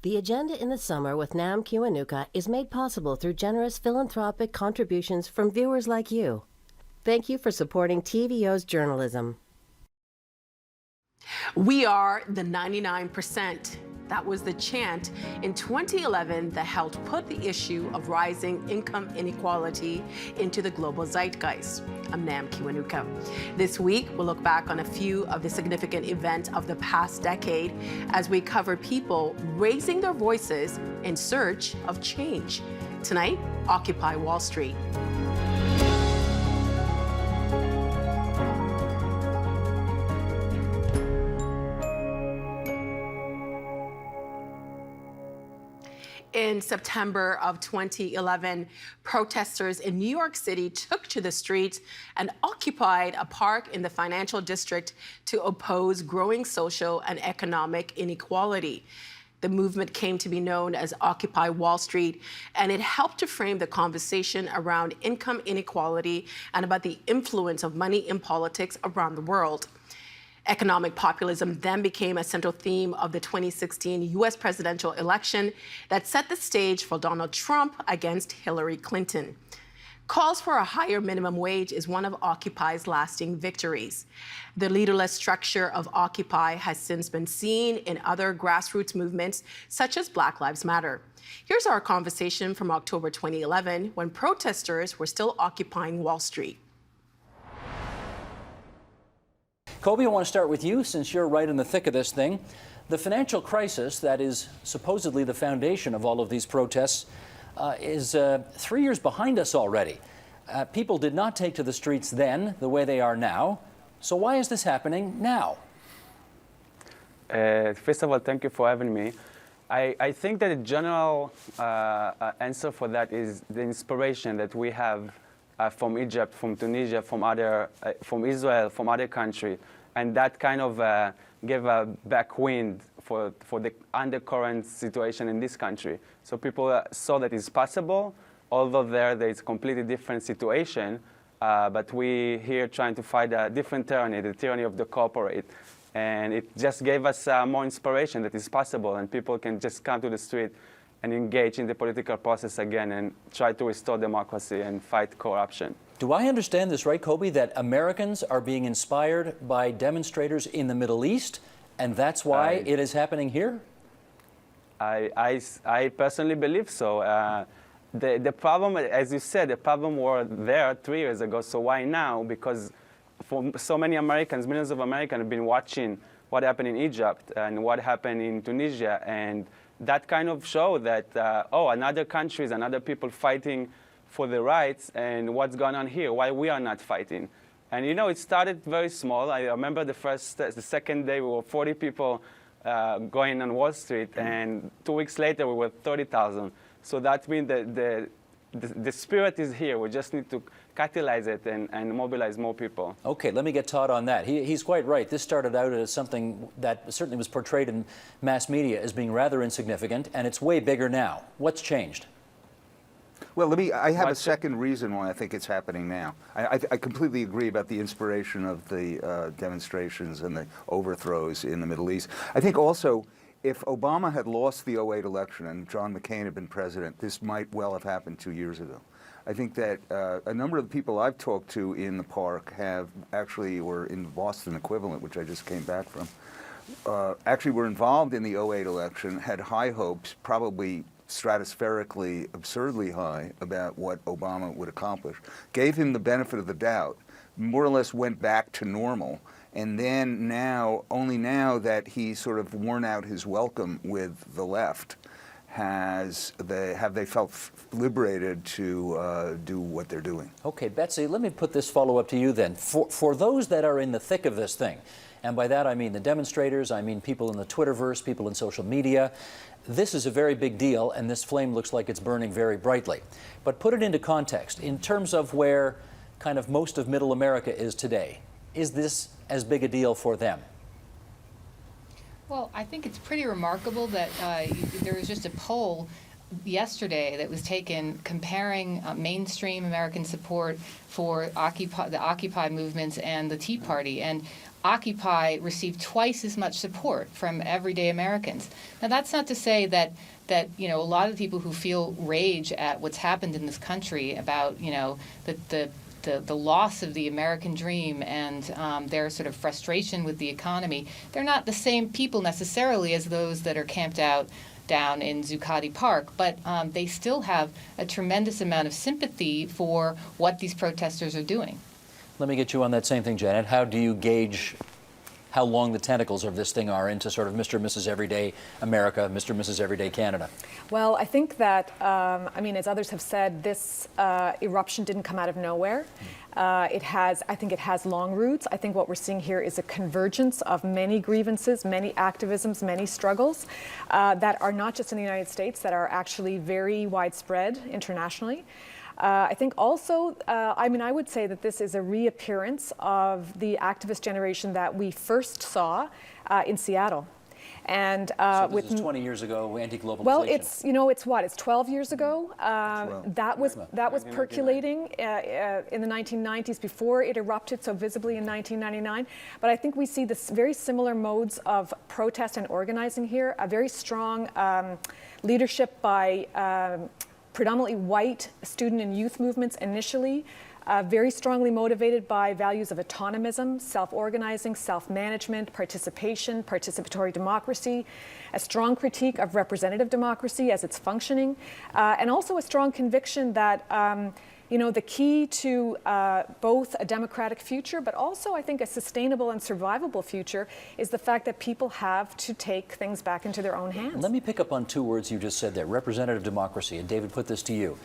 The Agenda in the Summer with Nam Kiwanuka is made possible through generous philanthropic contributions from viewers like you. Thank you for supporting TVO's journalism. We are the 99%. That was the chant in 2011 that helped put the issue of rising income inequality into the global zeitgeist. I'm Nam Kiwanuka. This week, we'll look back on a few of the significant events of the past decade as we cover people raising their voices in search of change. Tonight, Occupy Wall Street. In September of 2011, protesters in New York City took to the streets and occupied a park in the financial district to oppose growing social and economic inequality. The movement came to be known as Occupy Wall Street, and it helped to frame the conversation around income inequality and about the influence of money in politics around the world. Economic populism then became a central theme of the 2016 U.S. presidential election that set the stage for Donald Trump against Hillary Clinton. Calls for a higher minimum wage is one of Occupy's lasting victories. The leaderless structure of Occupy has since been seen in other grassroots movements, such as Black Lives Matter. Here's our conversation from October 2011, when protesters were still occupying Wall Street. Kobe, I want to start with you, since you're right in the thick of this thing. The financial crisis that is supposedly the foundation of all of these protests is 3 years behind us already. People did not take to the streets then the way they are now. So why is this happening now? First of all, thank you for having me. I think that the general answer for that is the inspiration that we have from Egypt, from Tunisia, from Israel, from other countries, and that kind of gave a backwind for the undercurrent situation in this country. So people saw that it's possible, although there is a completely different situation, but we here trying to fight a different tyranny, the tyranny of the corporate. And it just gave us more inspiration that it's possible, and people can just come to the street and engage in the political process again and try to restore democracy and fight corruption. Do I understand this right, Kobe, that Americans are being inspired by demonstrators in the Middle East, and that's why it is happening here? I personally believe so. The problem, as you said, the problem were there 3 years ago, so why now? Because for so many Americans, millions of Americans have been watching what happened in Egypt and what happened in Tunisia, and that kind of show that, another countries and other people fighting for the rights, and what's going on here, why we are not fighting. And you know, it started very small. I remember the second day we were 40 people going on Wall Street, and 2 weeks later we were 30,000. So that means that the spirit is here. We just need to catalyze it and mobilize more people. Okay, let me get Todd on that. He's quite right. This started out as something that certainly was portrayed in mass media as being rather insignificant, and it's way bigger now. What's changed? Well, I have a second reason why I think it's happening now. I completely agree about the inspiration of the demonstrations and the overthrows in the Middle East. I think also, if Obama had lost the '08 election and John McCain had been president, this might well have happened 2 years ago. I think that a number of the people I've talked to in the park were in the Boston equivalent, which I just came back from, actually were involved in the '08 election, had high hopes, probably stratospherically, absurdly high about what Obama would accomplish, gave him the benefit of the doubt, more or less went back to normal, and then only now that he's sort of worn out his welcome with the left, have they felt liberated to do what they're doing. Okay, Betsy, let me put this follow-up to you then. For those that are in the thick of this thing, and by that I mean the demonstrators, I mean people in the Twitterverse, people in social media, this is a very big deal, and this flame looks like it's burning very brightly. But put it into context, in terms of where kind of most of Middle America is today. Is this as big a deal for them? Well, I think it's pretty remarkable that there was just a poll yesterday that was taken comparing mainstream American support for the Occupy movements and the Tea Party. And Occupy received twice as much support from everyday Americans. Now, that's not to say that a lot of the people who feel rage at what's happened in this country about the loss of the American dream and their sort of frustration with the economy, they're not the same people necessarily as those that are camped out down in Zuccotti Park, but they still have a tremendous amount of sympathy for what these protesters are doing. Let me get you on that same thing, Janet. How do you gauge how long the tentacles of this thing are into sort of Mr. and Mrs. Everyday America, Mr. and Mrs. Everyday Canada? Well, I think that, as others have said, this eruption didn't come out of nowhere. I think it has long roots. I think what we're seeing here is a convergence of many grievances, many activisms, many struggles that are not just in the United States, that are actually very widespread internationally. I think also, I would say that this is a reappearance of the activist generation that we first saw in Seattle. And so this is 20 years ago, anti-globalization. Well, it's 12 years ago. That was percolating in the 1990s before it erupted so visibly in 1999. But I think we see this very similar modes of protest and organizing here. A very strong leadership by predominantly white student and youth movements initially, very strongly motivated by values of autonomism, self-organizing, self-management, participation, participatory democracy, a strong critique of representative democracy as it's functioning, and also a strong conviction that the key to both a democratic future, but also, I think, a sustainable and survivable future is the fact that people have to take things back into their own hands. Let me pick up on two words you just said there, representative democracy. And David, put this to you.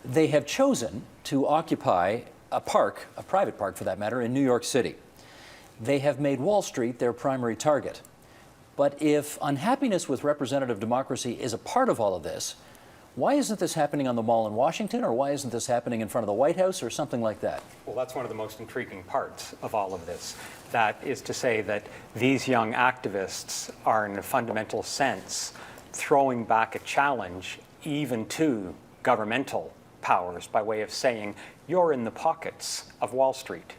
They have chosen to occupy a park, a private park for that matter, in New York City. They have made Wall Street their primary target. But if unhappiness with representative democracy is a part of all of this, why isn't this happening on the Mall in Washington, or why isn't this happening in front of the White House, or something like that? Well, that's one of the most intriguing parts of all of this. That is to say that these young activists are, in a fundamental sense, throwing back a challenge even to governmental powers by way of saying, you're in the pockets of Wall Street.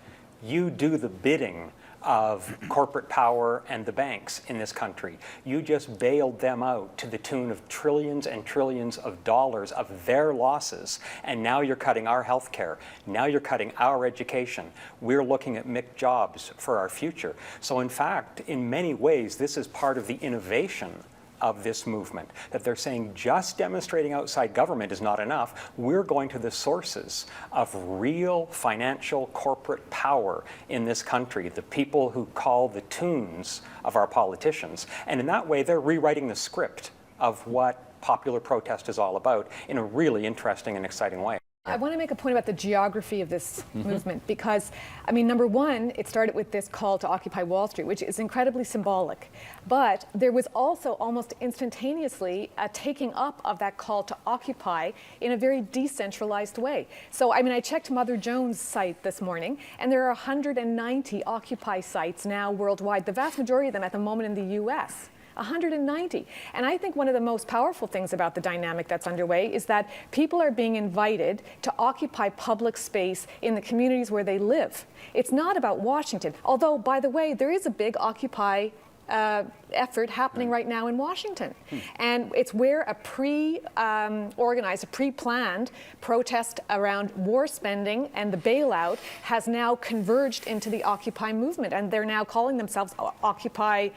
You do the bidding of corporate power and the banks in this country. You just bailed them out to the tune of trillions and trillions of dollars of their losses, and now you're cutting our health care. Now you're cutting our education. We're looking at mixed jobs for our future. So in fact, in many ways, this is part of the innovation of this movement, that they're saying just demonstrating outside government is not enough. We're going to the sources of real financial corporate power in this country, the people who call the tunes of our politicians. And in that way, they're rewriting the script of what popular protest is all about in a really interesting and exciting way. I want to make a point about the geography of this movement because, number one, it started with this call to occupy Wall Street, which is incredibly symbolic. But there was also almost instantaneously a taking up of that call to occupy in a very decentralized way. So, I checked Mother Jones' site this morning, and there are 190 Occupy sites now worldwide, the vast majority of them at the moment in the U.S. 190. And I think one of the most powerful things about the dynamic that's underway is that people are being invited to occupy public space in the communities where they live. It's not about Washington, although, by the way, there is a big Occupy effort happening right now in Washington. And it's where a organized, a pre-planned protest around war spending and the bailout has now converged into the Occupy movement. And they're now calling themselves Occupy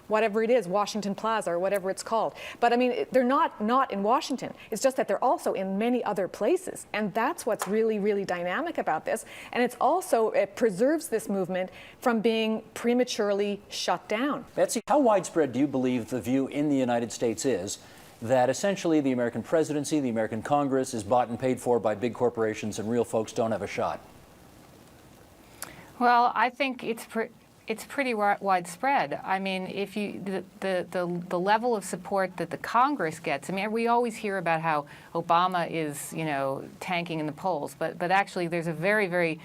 whatever it is, Washington Plaza or whatever it's called. But they're not in Washington. It's just that they're also in many other places. And that's what's really, really dynamic about this. And it preserves this movement from being prematurely shut down. Betsy, how widespread do you believe the view in the United States is that essentially the American presidency, the American Congress is bought and paid for by big corporations and real folks don't have a shot? Well, I think it's pretty widespread. If the level of support that the Congress gets, we always hear about how Obama is, tanking in the polls, but actually there's a very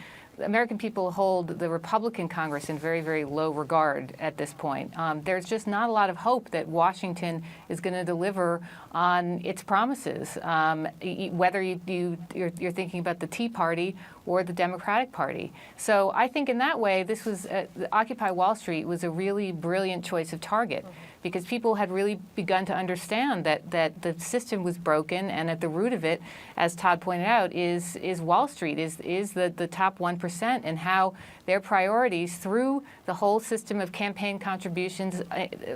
American people hold the Republican Congress in very, very low regard at this point. There's just not a lot of hope that Washington is going to deliver on its promises. Whether you're thinking about the Tea Party or the Democratic Party. So I think in that way, this was Occupy Wall Street was a really brilliant choice of target, because people had really begun to understand that the system was broken, and at the root of it, as Todd pointed out, is Wall Street, is the top 1%, and how their priorities through the whole system of campaign contributions,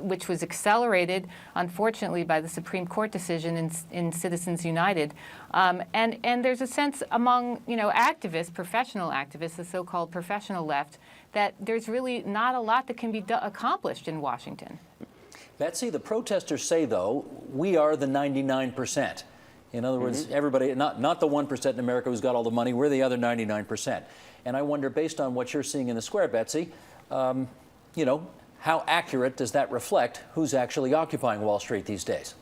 which was accelerated, unfortunately, by the Supreme Court decision in Citizens United. And there's a sense among, activists, professional activists, the so-called professional left, that there's really not a lot that can be accomplished in Washington. Betsy, the protesters say, though, we are the 99%. In other words, everybody, not the 1% in America who's got all the money, we're the other 99%. And I wonder, based on what you're seeing in the square, Betsy, how accurate does that reflect who's actually occupying Wall Street these days?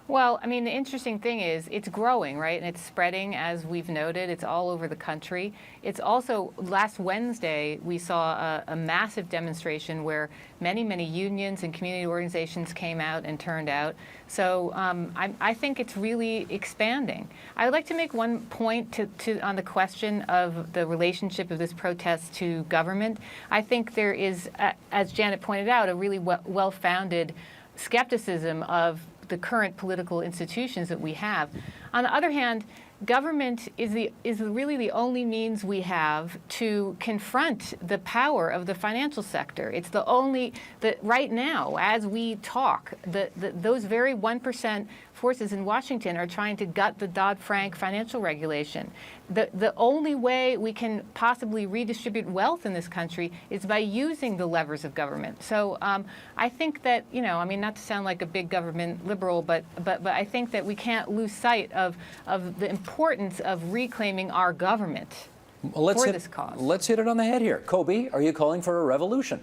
Well, I mean, the interesting thing is it's growing, right? And it's spreading, as we've noted. It's all over the country. It's also, last Wednesday, we saw a massive demonstration where many, many unions and community organizations came out and turned out. So I think it's really expanding. I would like to make one point on the question of the relationship of this protest to government. I think there is, as Janet pointed out, a really well-founded skepticism of the current political institutions that we have. On the other hand, government is really the only means we have to confront the power of the financial sector. It's the only that right now, as we talk, those very 1% forces in Washington are trying to gut the Dodd-Frank financial regulation. The only way we can possibly redistribute wealth in this country is by using the levers of government. So I think that, not to sound like a big government liberal, but I think that we can't lose sight of the importance of reclaiming our government for this cause. Let's hit it on the head here. Kobe, are you calling for a revolution?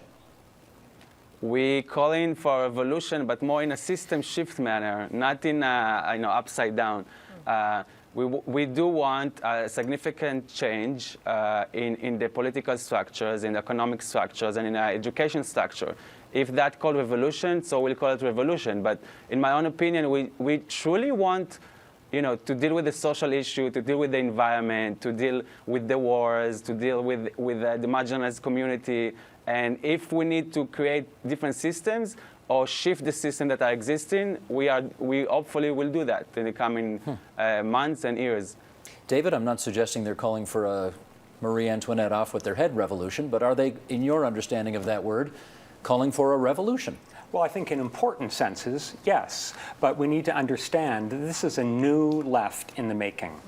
We calling for a revolution, but more in a system shift manner, not in a, upside down. We do want a significant change in the political structures, in the economic structures, and in our education structure. If that called revolution, so we'll call it revolution. But in my own opinion, we truly want, to deal with the social issue, to deal with the environment, to deal with the wars, to deal with the marginalized community. And if we need to create different systems or shift the system that are existing, we hopefully will do that in the coming months and years. David, I'm not suggesting they're calling for a Marie Antoinette off with their head revolution, but are they, in your understanding of that word, calling for a revolution? Well, I think in important senses, yes. But we need to understand that this is a new left in the making.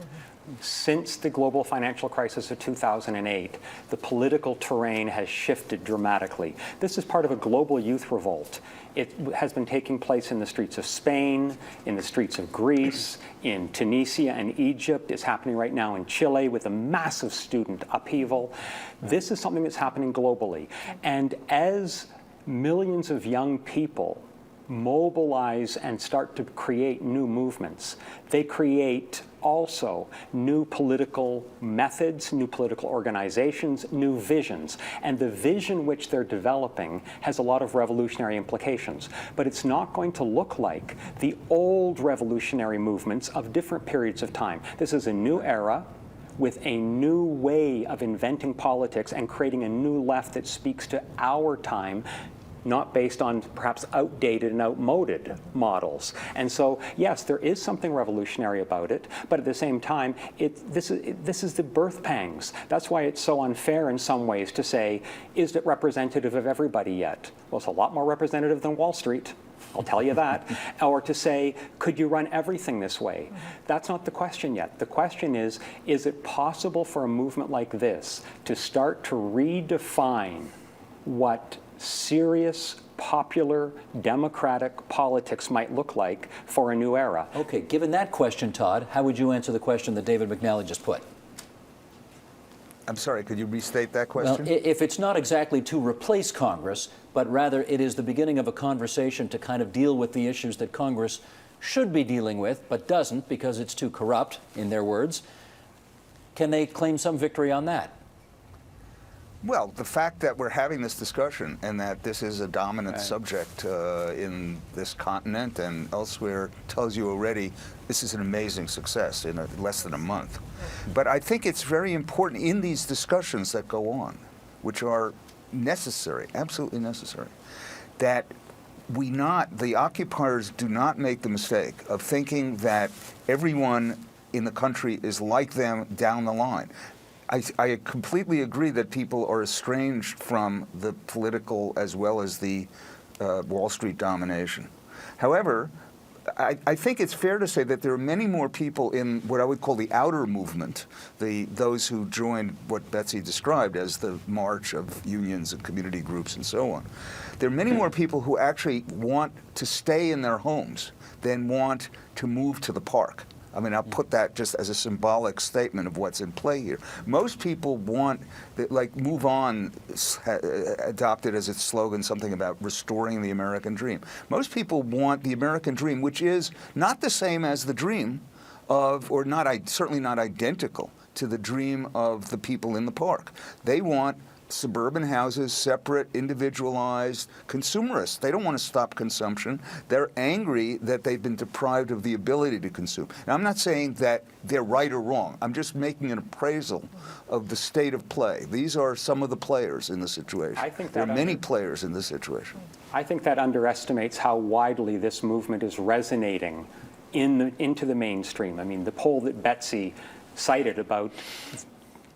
Since the global financial crisis of 2008, the political terrain has shifted dramatically. This is part of a global youth revolt. It has been taking place in the streets of Spain, in the streets of Greece, in Tunisia and Egypt. It's happening right now in Chile with a massive student upheaval. This is something that's happening globally. And as millions of young people mobilize and start to create new movements, they create also new political methods, new political organizations, new visions. And the vision which they're developing has a lot of revolutionary implications. But it's not going to look like the old revolutionary movements of different periods of time. This is a new era with a new way of inventing politics and creating a new left that speaks to our time, not based on perhaps outdated and outmoded models. And so, yes, there is something revolutionary about it, but at the same time, this is the birth pangs. That's why it's so unfair in some ways to say, is it representative of everybody yet? Well, it's a lot more representative than Wall Street, I'll tell you that. Or to say, could you run everything this way? That's not the question yet. The question is it possible for a movement like this to start to redefine what serious, popular, democratic politics might look like for a new era? Okay, given that question, Todd, how would you answer the question that David McNally just put? I'm sorry, could you restate that question? Well, if it's not exactly to replace Congress, but rather it is the beginning of a conversation to kind of deal with the issues that Congress should be dealing with, but doesn't because it's too corrupt, in their words, can they claim some victory on that? Well, the fact that we're having this discussion and that this is a dominant subject in this continent and elsewhere tells you already this is an amazing success in less than a month. But I think it's very important in these discussions that go on, which are necessary, absolutely necessary, that the occupiers do not make the mistake of thinking that everyone in the country is like them down the line. I completely agree that people are estranged from the political as well as the Wall Street domination. However, I think it's fair to say that there are many more people in what I would call the outer movement, those who joined what Betsy described as the march of unions and community groups and so on. There are many more people who actually want to stay in their homes than want to move to the park. I mean, I'll put that just as a symbolic statement of what's in play here. Most people want, like, Move On adopted as its slogan something about restoring the American dream. Most people want the American dream, which is not the same as the dream of, or certainly not identical to the dream of the people in the park. They want suburban houses, separate, individualized, consumerist. They don't want to stop consumption. They're angry that they've been deprived of the ability to consume. Now, I'm not saying that they're right or wrong. I'm just making an appraisal of the state of play. These are some of the players in the situation. I think there are many players in this situation. I think that underestimates how widely this movement is resonating into the mainstream. I mean, the poll that Betsy cited about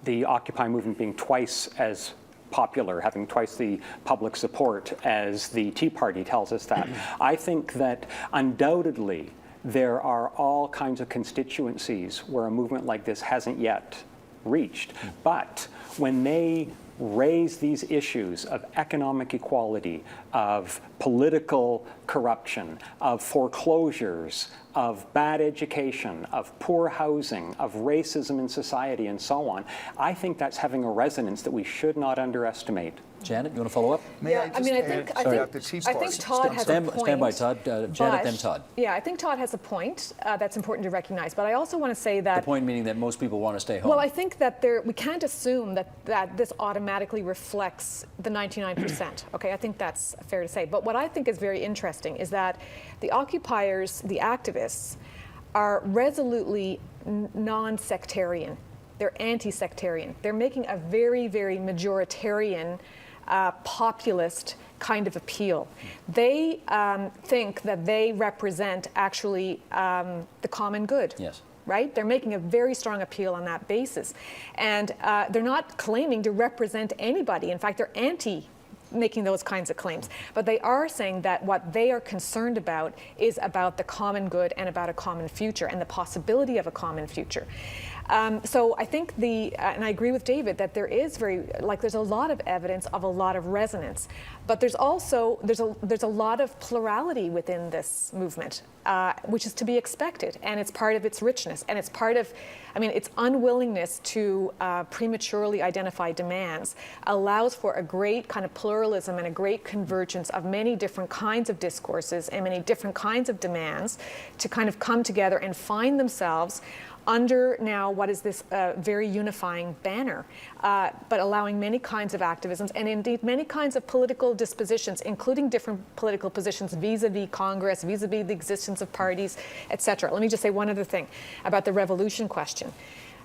the Occupy movement being twice as popular, having twice the public support as the Tea Party tells us that. I think that undoubtedly there are all kinds of constituencies where a movement like this hasn't yet reached. But when they raise these issues of economic equality, of political corruption, of foreclosures, of bad education, of poor housing, of racism in society, and so on, I think that's having a resonance that we should not underestimate. Janet, you want to follow up? I think Todd has a point. Stand by, Todd. Janet, then Todd. Yeah, I think Todd has a point that's important to recognize. But I also want to say that... The point meaning that most people want to stay home. Well, I think that we can't assume that this automatically reflects the 99%. Okay, I think that's fair to say. But what I think is very interesting is that the occupiers, the activists, are resolutely non-sectarian. They're anti-sectarian. They're making a very, very majoritarian populist kind of appeal. They think that they represent actually the common good. Yes. Right? They're making a very strong appeal on that basis. And they're not claiming to represent anybody. In fact, they're making those kinds of claims. But they are saying that what they are concerned about is about the common good and about a common future and the possibility of a common future. So I think and I agree with David that there's a lot of evidence of a lot of resonance, but there's also, there's a lot of plurality within this movement, which is to be expected, and it's part of its richness, and it's part of, its unwillingness to prematurely identify demands allows for a great kind of pluralism and a great convergence of many different kinds of discourses and many different kinds of demands to kind of come together and find themselves under now what is this very unifying banner, but allowing many kinds of activisms and indeed many kinds of political dispositions, including different political positions vis-a-vis Congress, vis-a-vis the existence of parties, etc. Let me just say one other thing about the revolution question.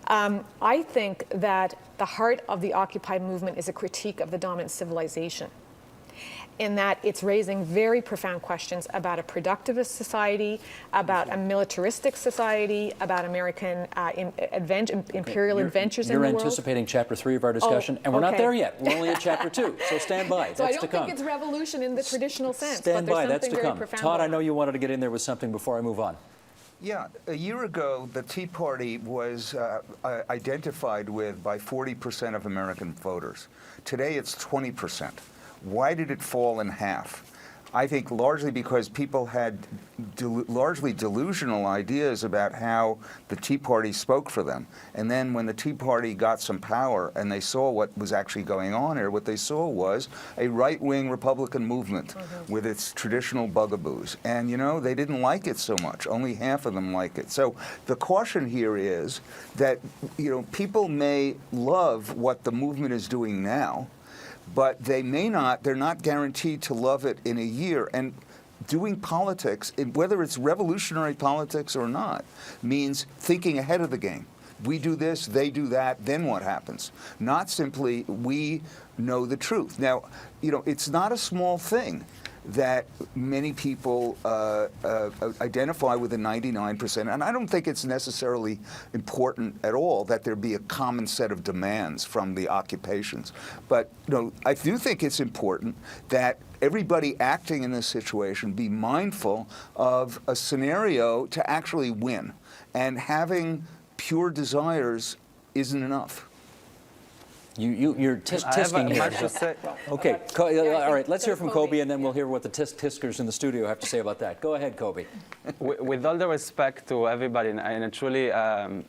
I think that the heart of the Occupy movement is a critique of the dominant civilization, in that it's raising very profound questions about a productivist society, about a militaristic society, about American imperial adventures in the world. You're anticipating Chapter 3 of our discussion, and we're not there yet. We're only at Chapter 2, so stand by. So That's I to don't come. think it's revolution in the traditional sense, Stand but by. there's That's something to very come. profound. Todd, I know you wanted to get in there with something before I move on. Yeah, a year ago, the Tea Party was identified with by 40% of American voters. Today, it's 20%. Why did it fall in half? I think largely because people had largely delusional ideas about how the Tea Party spoke for them. And then when the Tea Party got some power and they saw what was actually going on here, what they saw was a right-wing Republican movement with its traditional bugaboos. And, they didn't like it so much. Only half of them like it. So the caution here is that, people may love what the movement is doing now, but they're not guaranteed to love it in a year. And doing politics, whether it's revolutionary politics or not, means thinking ahead of the game. We do this, they do that, then what happens? Not simply, we know the truth. Now, it's not a small thing that many people identify with the 99%, and I don't think it's necessarily important at all that there be a common set of demands from the occupations. But I do think it's important that everybody acting in this situation be mindful of a scenario to actually win, and having pure desires isn't enough. You're tisking here. Okay, all right, let's hear from Kobe, and then we'll hear what the tiskers in the studio have to say about that. Go ahead, Kobe. With all the respect to everybody, and truly, I'm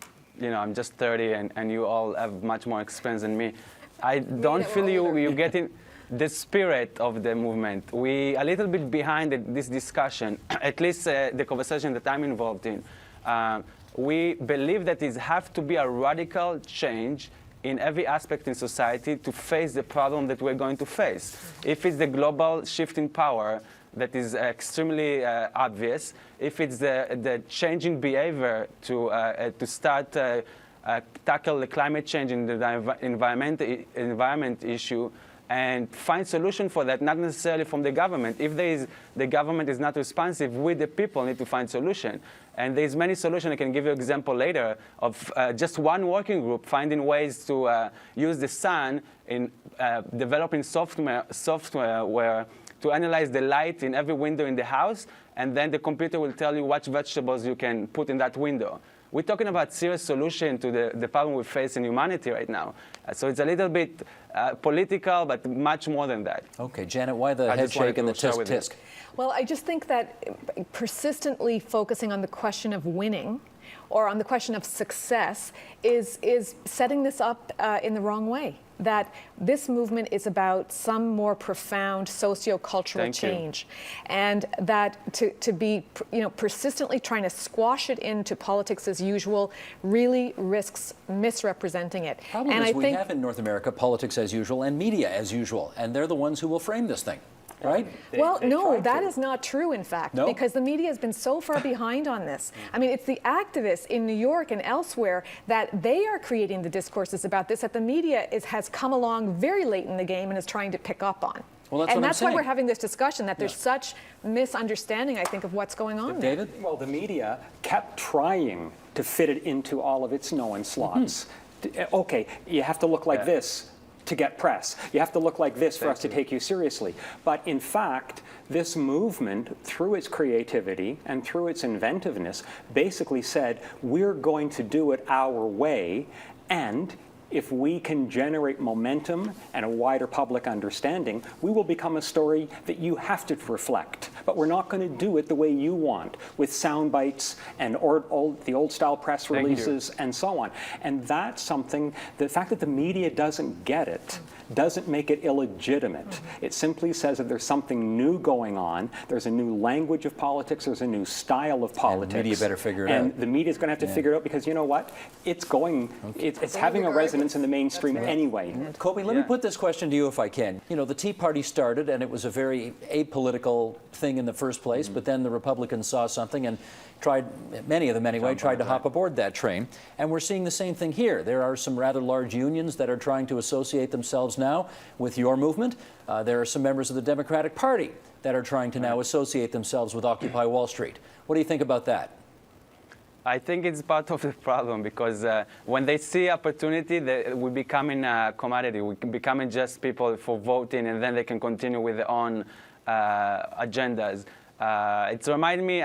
just 30, and you all have much more experience than me. I don't feel you getting the spirit of the movement. We a little bit behind this discussion, at least the conversation that I'm involved in. We believe that it has to be a radical change in every aspect in society to face the problem that we're going to face. If it's the global shift in power that is extremely obvious, if it's the changing behavior to start tackle the climate change and the environment issue, and find solution for that, not necessarily from the government. If the government is not responsive, we the people need to find solution. And there's many solutions. I can give you an example later of just one working group finding ways to use the sun in developing software where to analyze the light in every window in the house, and then the computer will tell you what vegetables you can put in that window. We're talking about serious solution to the problem we face in humanity right now. So it's a little bit political, but much more than that. Okay, Janet, why the head shake and the tisk? Well, I just think that persistently focusing on the question of winning or on the question of success is setting this up in the wrong way. That this movement is about some more profound socio-cultural change, and that to be persistently trying to squash it into politics as usual really risks misrepresenting it. Problem is, we have in North America politics as usual and media as usual, and they're the ones who will frame this thing. Right? No, that is not true, in fact, because the media has been so far behind on this. I mean, it's the activists in New York and elsewhere that they are creating the discourses about this that the media has come along very late in the game and is trying to pick up on. Well, and that's why we're having this discussion, that there's such misunderstanding, I think, of what's going on there. David? Well, the media kept trying to fit it into all of its known slots. Okay, you have to look like this to get press. You have to look like this for us to take you seriously. But in fact, this movement, through its creativity and through its inventiveness, basically said, we're going to do it our way, and if we can generate momentum and a wider public understanding, we will become a story that you have to reflect. But we're not going to do it the way you want, with sound bites and the old-style press releases and so on. And that's something, the fact that the media doesn't get it doesn't make it illegitimate. It simply says that there's something new going on, there's a new language of politics, there's a new style of politics. And the media better figure it out. And the media's going to have to figure it out, because you know what? It's having a resonance in the mainstream anyway. Kobe, let me put this question to you if I can. The Tea Party started, and it was a very apolitical thing in the first place, but then the Republicans saw something and tried, many of them anyway, tried to hop aboard that train. And we're seeing the same thing here. There are some rather large unions that are trying to associate themselves now with your movement. There are some members of the Democratic Party that are trying to now associate themselves with Occupy Wall Street. What do you think about that? I think it's part of the problem, because when they see opportunity, we becoming a commodity. We becoming just people for voting, and then they can continue with their own agendas. It's reminding me,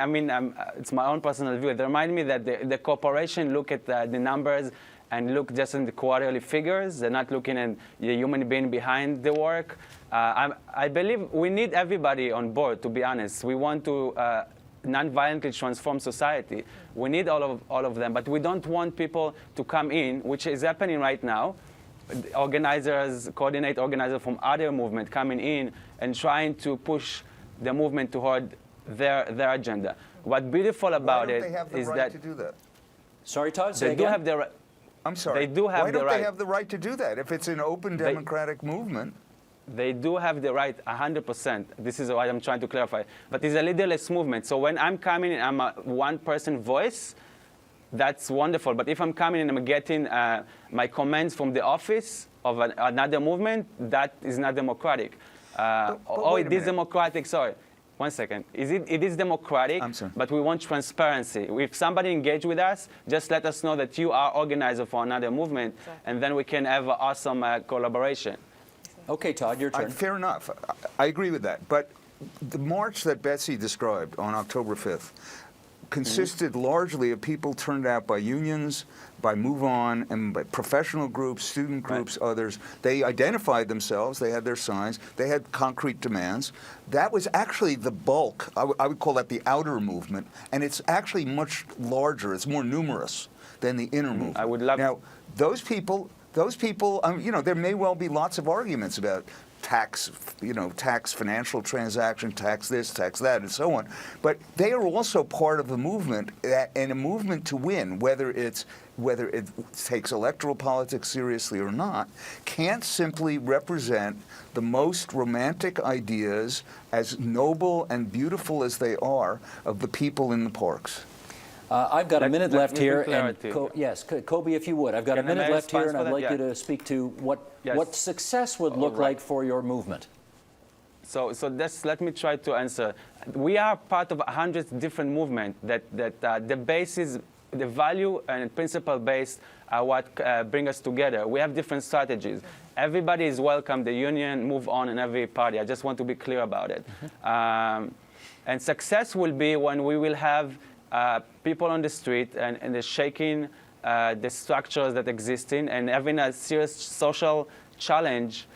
it's my own personal view, it reminds me that the corporation look at the numbers and look just in the quarterly figures. They're not looking at the human being behind the work. I believe we need everybody on board, to be honest. We want to non-violently transform society. We need all of them, but we don't want people to come in, which is happening right now. Organizers, coordinate organizers from other movements coming in and trying to push the movement toward their agenda. What's beautiful about it is that to do that? Sorry, Todd. They do have the I'm sorry. They do have Why the don't right. they have the right to do that if it's an open democratic movement? they do have the right 100%. This is what I'm trying to clarify. But it's a leaderless movement. So when I'm coming and I'm a one-person voice, that's wonderful. But if I'm coming and I'm getting my commands from the office of another movement, that is not democratic. It is democratic, sorry. 1 second. It is democratic, but we want transparency. If somebody engage with us, just let us know that you are organizer for another movement, and then we can have an awesome collaboration. Okay, Todd, your turn. Fair enough. I agree with that. But the march that Betsy described on October 5th consisted largely of people turned out by unions, by Move On, and by professional groups, student groups, others. They identified themselves. They had their signs. They had concrete demands. That was actually the bulk. I would call that the outer movement. And it's actually much larger. It's more numerous than the inner movement. I would love Now, those people, there may well be lots of arguments about tax, tax financial transaction, tax this, tax that, and so on. But they are also part of a movement, and a movement to win, whether it takes electoral politics seriously or not, can't simply represent the most romantic ideas, as noble and beautiful as they are, of the people in the parks. I've got a minute left here, and yes, Kobe, if you would. I've got a minute left here, and I'd like you to speak to what success would look like for your movement. So let me try to answer. We are part of hundreds of different movements that the basis, the value and principle based are what bring us together. We have different strategies. Everybody is welcome. The union, Move On, and every party. I just want to be clear about it. And success will be when we will have people on the street and they're shaking the structures that exist and having a serious social challenge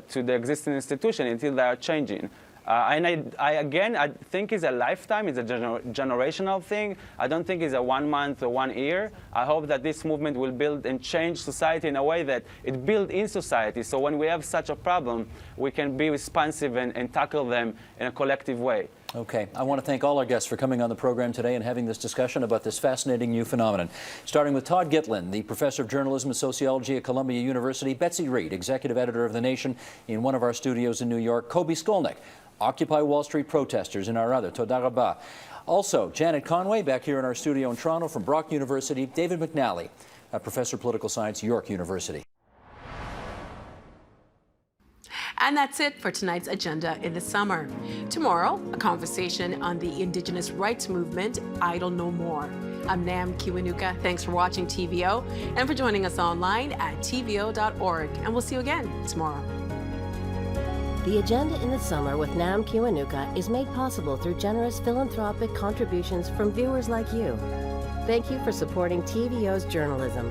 to the existing institution until they are changing. And I think it's a lifetime, it's a generational thing. I don't think it's a 1 month or 1 year. I hope that this movement will build and change society in a way that it builds in society. So when we have such a problem, we can be responsive and tackle them in a collective way. Okay. I want to thank all our guests for coming on the program today and having this discussion about this fascinating new phenomenon. Starting with Todd Gitlin, the professor of journalism and sociology at Columbia University, Betsy Reed, executive editor of The Nation in one of our studios in New York, Kobe Skolnick, Occupy Wall Street protesters in our other, Toda Rabah. Also, Janet Conway, back here in our studio in Toronto from Brock University, David McNally, a professor of political science, York University. And that's it for tonight's agenda in the summer. Tomorrow, a conversation on the Indigenous rights movement, Idle No More. I'm Nam Kiwanuka. Thanks for watching TVO and for joining us online at tvo.org. And we'll see you again tomorrow. The Agenda in the Summer with Nam Kiwanuka is made possible through generous philanthropic contributions from viewers like you. Thank you for supporting TVO's journalism.